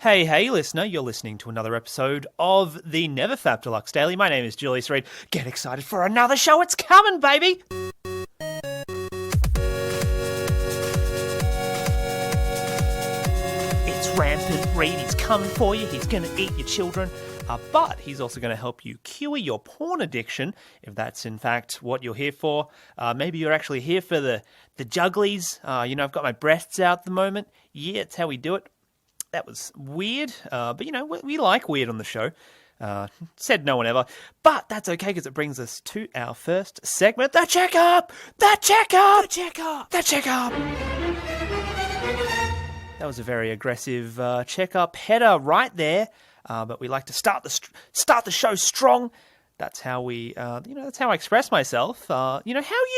Hey, listener, you're listening to another episode of the NeverFap Deluxe Daily. My name is Julius Reed. Get excited for another show. It's coming, baby! It's Rampant Reed. He's coming for you. He's going to eat your children. But he's also going to help you cure your porn addiction, if that's in fact what you're here for. Maybe you're actually here for the jugglies. I've got my breasts out at the moment. Yeah, it's how we do it. That was weird, but we like weird on the show. Said no one ever. But that's okay because it brings us to our first segment, The Checkup! The Checkup! The Checkup! The Checkup! That was a very aggressive checkup header right there. But we like to start the show strong. That's how we, that's how I express myself. How you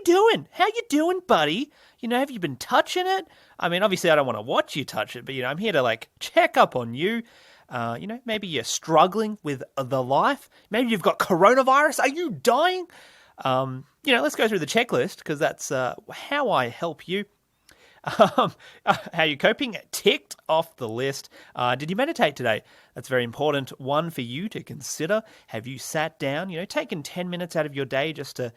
doing? How you doing, buddy? Have you been touching it? I mean, obviously I don't want to watch you touch it, but, I'm here to, check up on you. Maybe you're struggling with the life. Maybe you've got coronavirus. Are you dying? Let's go through the checklist because that's how I help you. How you coping? Ticked off the list. Did you meditate today? That's very important. One for you to consider. Have you sat down, taken 10 minutes out of your day just to,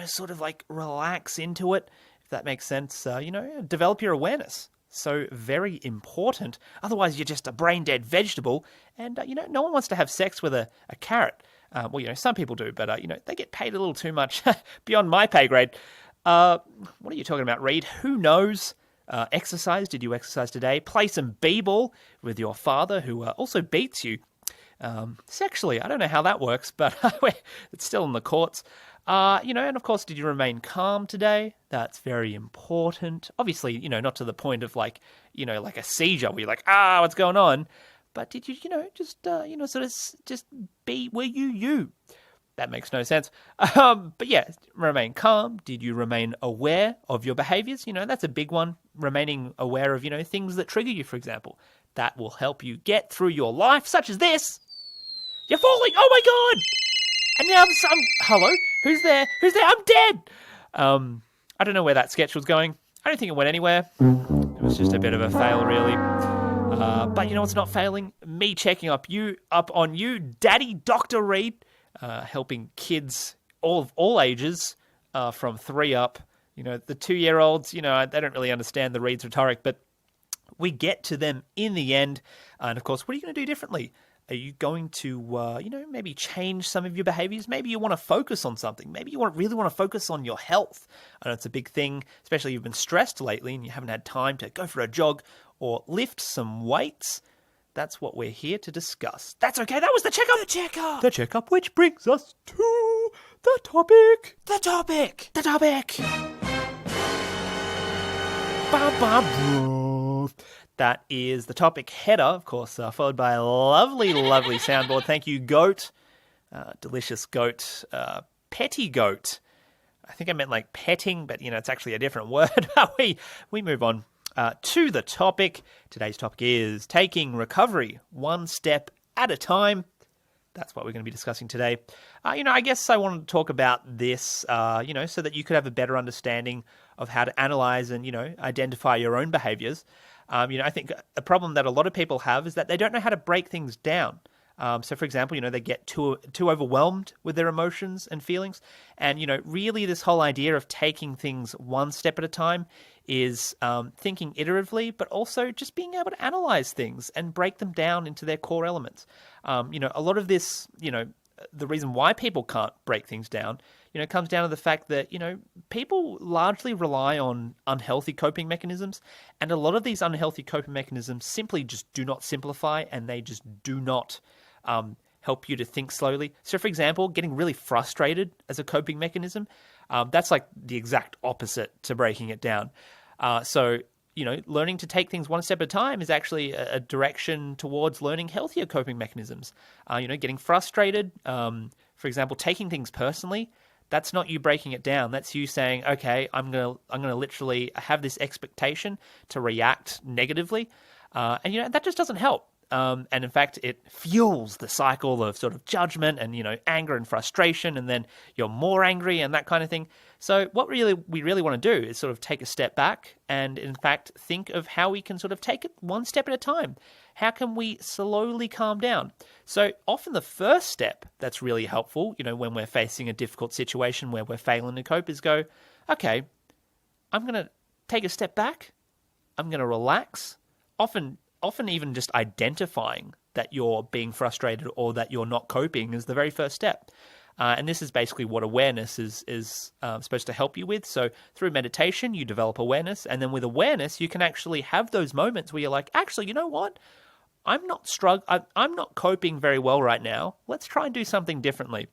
sort of relax into it, if that makes sense. Develop your awareness. So very important. Otherwise, you're just a brain-dead vegetable. And, no one wants to have sex with a carrot. Some people do, but, they get paid a little too much beyond my pay grade. What are you talking about, Reed? Who knows? Exercise. Did you exercise today? Play some b-ball with your father, who also beats you sexually. I don't know how that works, but it's still in the courts. And of course, did you remain calm today? That's very important. Obviously, not to the point of like a seizure where you're like, what's going on? But did you, just be where you? That makes no sense. But yeah, remain calm. Did you remain aware of your behaviors? That's a big one. Remaining aware of, things that trigger you, for example. That will help you get through your life, such as this. You're falling. Oh my God. And now hello? Who's there? I'm dead. I don't know where that sketch was going. I don't think it went anywhere. It was just a bit of a fail, really. But what's not failing? Me checking up on you, Daddy Dr. Reed. Helping kids of all ages from 3 up. The 2-year-olds, they don't really understand the Reed's rhetoric, but we get to them in the end. And of course, what are you going to do differently? Are you going to, maybe change some of your behaviors? Maybe you want to focus on something. Maybe you really want to focus on your health. I know it's a big thing, especially if you've been stressed lately and you haven't had time to go for a jog or lift some weights. That's what we're here to discuss. That's okay. That was the checkup. The checkup. The checkup, which brings us to the topic. The topic. The topic. That is the topic header, of course, followed by a lovely soundboard. Thank you, goat. Delicious goat. Petty goat. I think I meant like petting, but, it's actually a different word. We move on. To the topic. Today's topic is taking recovery one step at a time. That's what we're going to be discussing today. I guess I wanted to talk about this, so that you could have a better understanding of how to analyze and, identify your own behaviors. I think a problem that a lot of people have is that they don't know how to break things down. So, for example, they get too overwhelmed with their emotions and feelings. And, really this whole idea of taking things one step at a time is thinking iteratively, but also just being able to analyze things and break them down into their core elements. A lot of this, the reason why people can't break things down, comes down to the fact that, people largely rely on unhealthy coping mechanisms. And a lot of these unhealthy coping mechanisms simply just do not simplify, and they just do not help you to think slowly. So, for example, getting really frustrated as a coping mechanism, that's like the exact opposite to breaking it down. So, learning to take things one step at a time is actually a direction towards learning healthier coping mechanisms. Getting frustrated, for example, taking things personally, that's not you breaking it down. That's you saying, okay, I'm gonna literally have this expectation to react negatively. And that just doesn't help. And in fact, it fuels the cycle of sort of judgment and, anger and frustration, and then you're more angry and that kind of thing. So what we really want to do is sort of take a step back and, in fact, think of how we can sort of take it one step at a time. How can we slowly calm down? So often the first step that's really helpful, when we're facing a difficult situation where we're failing to cope, is go, okay, I'm going to take a step back. I'm going to relax. Often even just identifying that you're being frustrated or that you're not coping is the very first step. And this is basically what awareness is supposed to help you with. So through meditation, you develop awareness. And then with awareness, you can actually have those moments where you're like, actually, you know what? I'm not coping very well right now. Let's try and do something differently.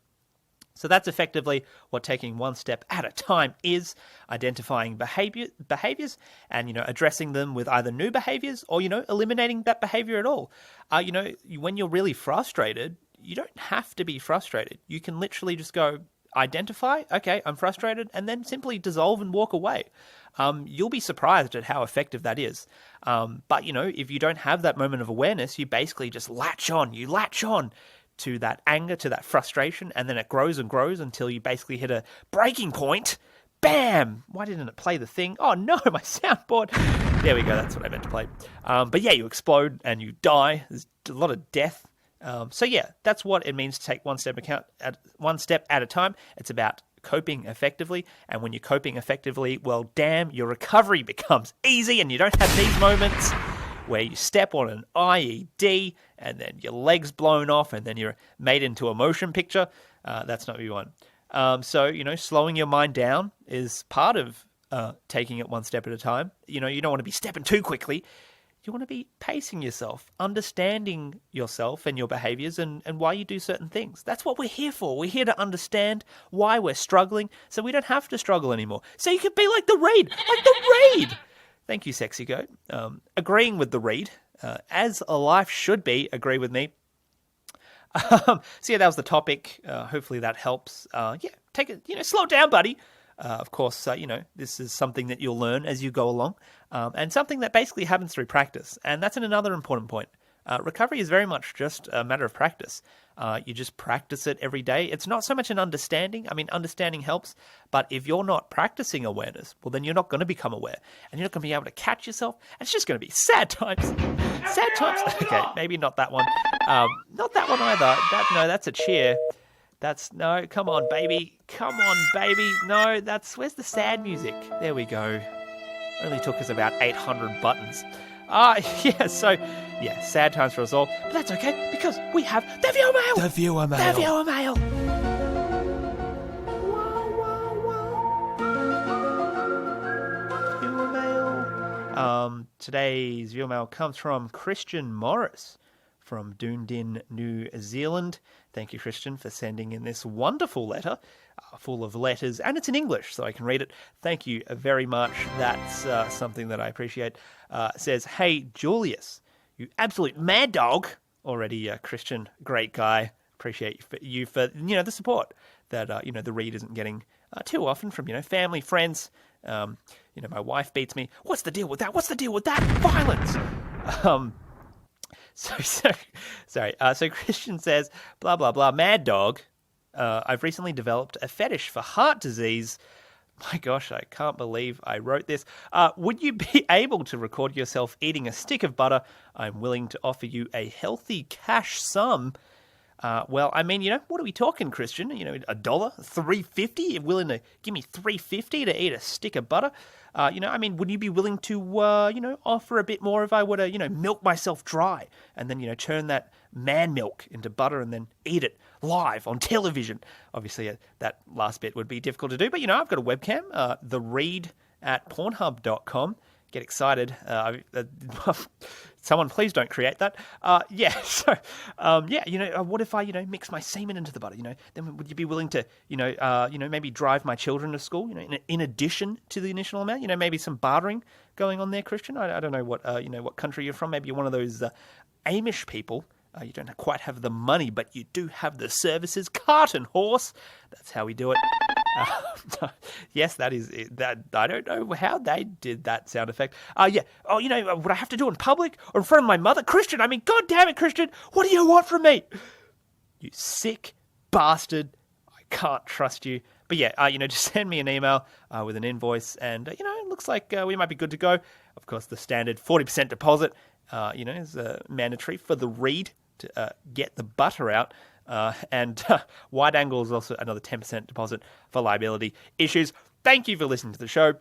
So that's effectively what taking one step at a time is, identifying behaviors and, addressing them with either new behaviors or, eliminating that behavior at all. When you're really frustrated, you don't have to be frustrated. You can literally just go identify, okay, I'm frustrated, and then simply dissolve and walk away. You'll be surprised at how effective that is. But, if you don't have that moment of awareness, you basically just latch on to that anger, to that frustration, and then it grows and grows until you basically hit a breaking point. Bam! Why didn't it play the thing? Oh no, my soundboard. There we go, that's what I meant to play. But yeah, you explode and you die. There's a lot of death. So yeah, that's what it means to take one step at a time. It's about coping effectively, and when you're coping effectively, well, damn, your recovery becomes easy and you don't have these moments where you step on an IED and then your leg's blown off and then you're made into a motion picture. That's not what you want. So, slowing your mind down is part of taking it one step at a time. You don't want to be stepping too quickly. You want to be pacing yourself, understanding yourself and your behaviors and why you do certain things. That's what we're here for. We're here to understand why we're struggling so we don't have to struggle anymore. So you can be like the Reed. Thank you, Sexy Goat. Agreeing with the read, as a life should be, agree with me. So yeah, that was the topic. Hopefully that helps. Take it, slow it down, buddy. Of course, this is something that you'll learn as you go along, and something that basically happens through practice. And that's another important point. Recovery is very much just a matter of practice. You just practice it every day. It's not so much an understanding. I mean, understanding helps, but if you're not practicing awareness, well, then you're not going to become aware, and you're not going to be able to catch yourself. And it's just going to be sad times. Sad times. Okay, maybe not that one. Not that one either. That's a cheer. No, come on, baby. Come on, baby. No, where's the sad music? There we go. Only took us about 800 buttons. Sad times for us all. But that's okay, because we have the viewer mail! The viewer mail! The viewer mail! Viewer mail. Today's viewer mail comes from Christian Morris from Dunedin, New Zealand. Thank you, Christian, for sending in this wonderful letter, full of letters, and it's in English, so I can read it. Thank you very much. That's something that I appreciate. It says, "Hey, Julius, you absolute mad dog." Already, Christian, great guy. Appreciate you for the support that the read isn't getting too often from family, friends. My wife beats me. What's the deal with that? What's the deal with that? Violence. So Christian says, blah, blah, blah, mad dog. I've recently developed a fetish for heart disease. My gosh, I can't believe I wrote this. Would you be able to record yourself eating a stick of butter? I'm willing to offer you a healthy cash sum. Well, I mean, what are we talking, Christian? $1, $3.50? You're willing to give me $3.50 to eat a stick of butter? Would you be willing to, offer a bit more if I were to, milk myself dry and then, turn that man milk into butter and then eat it live on television? Obviously, that last bit would be difficult to do, but, I've got a webcam, the read at pornhub.com. Get excited. Someone please don't create that. What if I, mix my semen into the butter, then would you be willing to, maybe drive my children to school, in addition to the initial amount, maybe some bartering going on there, Christian? I don't know what country you're from. Maybe you're one of those Amish people. You don't quite have the money, but you do have the services. Cart and horse. That's how we do it. Yes, that is it. That I don't know how they did that sound effect. Yeah. Oh, would I have to do it in public or in front of my mother? Christian, I mean, God damn it, Christian. What do you want from me? You sick bastard. I can't trust you. But yeah, just send me an email with an invoice and, it looks like we might be good to go. Of course, the standard 40% deposit, is mandatory for the read to get the butter out. And wide angle is also another 10% deposit for liability issues. Thank you for listening to the show.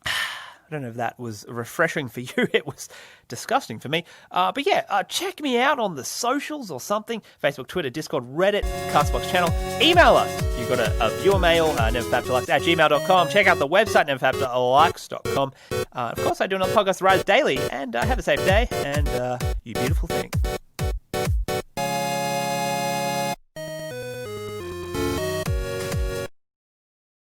I don't know if that was refreshing for you. It was disgusting for me. But yeah, check me out on the socials or something. Facebook, Twitter, Discord, Reddit, Castbox channel. Email us. You've got a viewer mail, NeverFapDeluxe@gmail.com. Check out the website, NeverFapDeluxe.com. Of course, I do another podcast, Rise Daily. And have a safe day and you beautiful thing.